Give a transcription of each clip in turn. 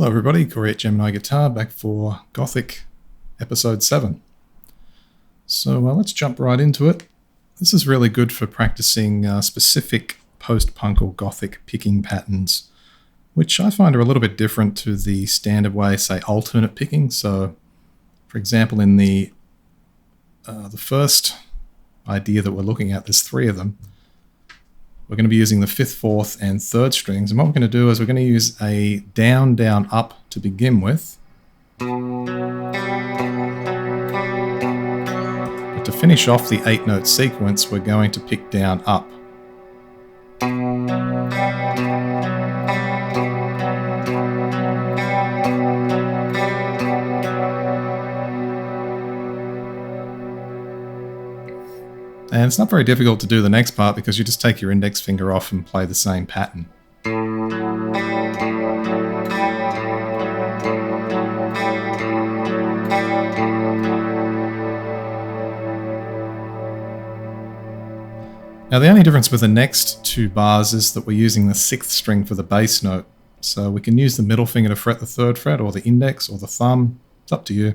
Hello everybody, Corey at Gemini Guitar back for Gothic episode 7. So let's jump right into it. This is really good for practicing specific post-punk or Gothic picking patterns, which I find are a little bit different to the standard way, say alternate picking. So for example, in the first idea that we're looking at, there's 3 of them. We're going to be using the 5th, 4th, and 3rd strings. And what we're going to do is we're going to use a down, down, up to begin with. But to finish off the 8-note sequence, we're going to pick down, up. And it's not very difficult to do the next part because you just take your index finger off and play the same pattern. Now the only difference with the next 2 bars is that we're using the 6th string for the bass note. So we can use the middle finger to fret the 3rd fret, or the index, or the thumb. It's up to you.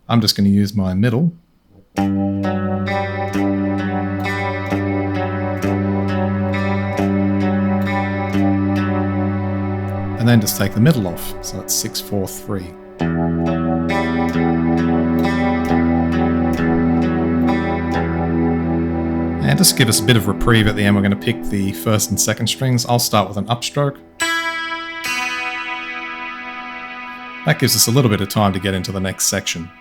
I'm just going to use my middle. And then just take the middle off, so it's 6, 4, 3. And just to give us a bit of reprieve at the end, we're going to pick the 1st and 2nd strings. I'll start with an upstroke. That gives us a little bit of time to get into the next section.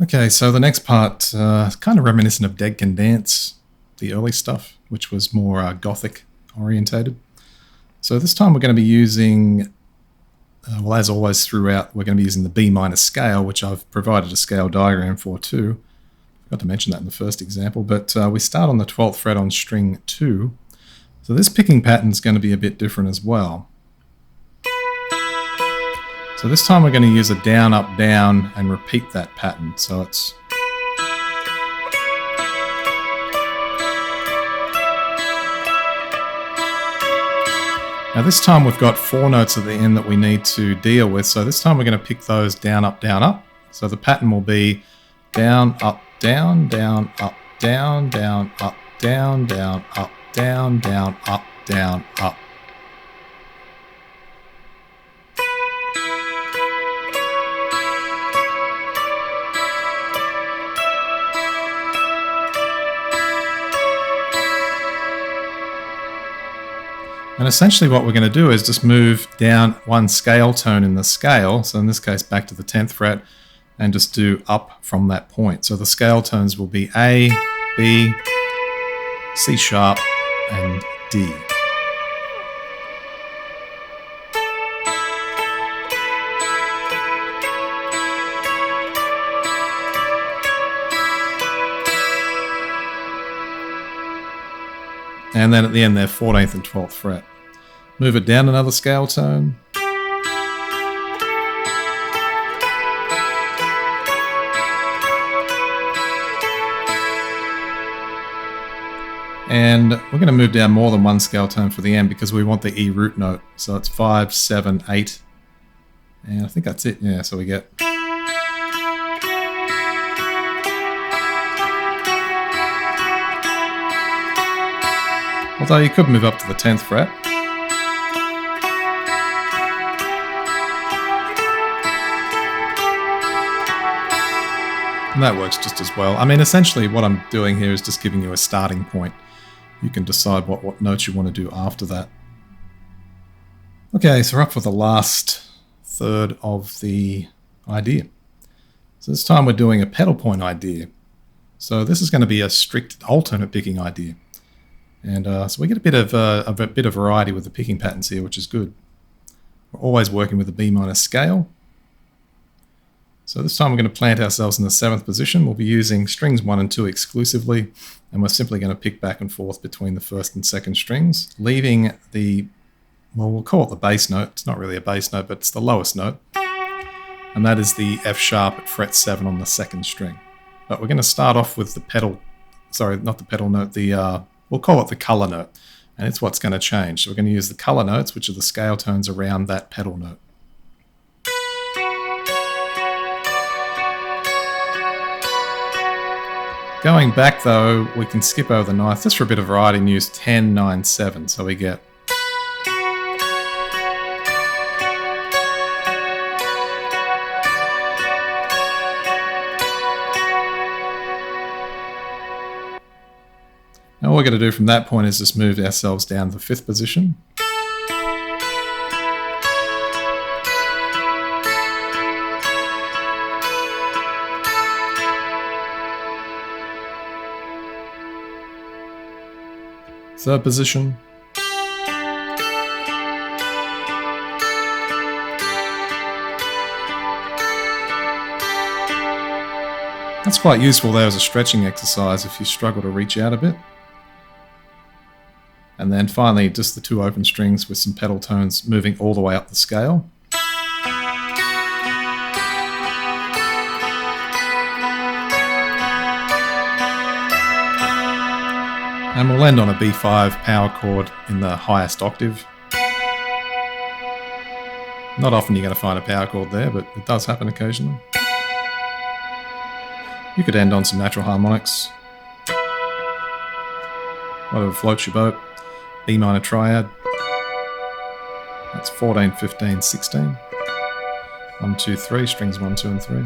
Okay, so the next part is kind of reminiscent of Dead Can Dance, the early stuff, which was more Gothic orientated. So this time we're going to be using, well, as always throughout, we're going to be using the B minor scale, which I've provided a scale diagram for too. Forgot to mention that in the first example, but we start on the 12th fret on string 2. So this picking pattern is going to be a bit different as well. So this time we're going to use a down, up, down, and repeat that pattern. So it's... Now this time we've got 4 notes at the end that we need to deal with, so this time we're going to pick those down, up, down, up. So the pattern will be down, up, down, down, up, down, down, up, down, down, up, down, down, up, down, up. And essentially what we're going to do is just move down 1 scale tone in the scale, so in this case back to the 10th fret, and just do up from that point. So the scale tones will be A, B, C sharp, and D. And then at the end there, 14th and 12th fret. Move it down another scale tone. And we're going to move down more than 1 scale tone for the end because we want the E root note. So it's 5, 7, 8. And I think that's it. Yeah, so we get... Although you could move up to the 10th fret. And that works just as well. I mean, essentially what I'm doing here is just giving you a starting point. You can decide what notes you want to do after that. Okay, so we're up for the last third of the idea. So this time we're doing a pedal point idea. So this is going to be a strict alternate picking idea. And so we get a bit of variety with the picking patterns here, which is good. We're always working with the B minor scale. So this time we're going to plant ourselves in the 7th position. We'll be using strings 1 and 2 exclusively, and we're simply going to pick back and forth between the 1st and 2nd strings, leaving the, well, we'll call it the bass note. It's not really a bass note, but it's the lowest note. And that is the F sharp at fret 7 on the 2nd string. But we're going to start off with the pedal, sorry, not the pedal note, the we'll call it the color note. And it's what's going to change. So we're going to use the color notes, which are the scale tones around that pedal note. Going back though, we can skip over the ninth just for a bit of variety and use 10, 9, 7. So we get now all we're going to do from that point is just move ourselves down to the 5th position. Third position. That's quite useful there as a stretching exercise if you struggle to reach out a bit. And then finally just the 2 open strings with some pedal tones moving all the way up the scale. And we'll end on a B5 power chord in the highest octave. Not often you're going to find a power chord there, but it does happen occasionally. You could end on some natural harmonics. Whatever floats your boat. B minor triad. That's 14, 15, 16. 1, 2, 3, strings 1, 2, and 3.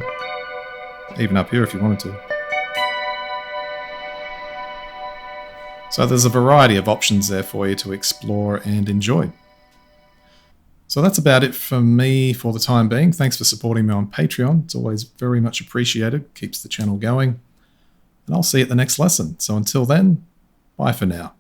Even up here if you wanted to. So there's a variety of options there for you to explore and enjoy. So that's about it for me for the time being. Thanks for supporting me on Patreon. It's always very much appreciated. Keeps the channel going. And I'll see you at the next lesson. So until then, bye for now.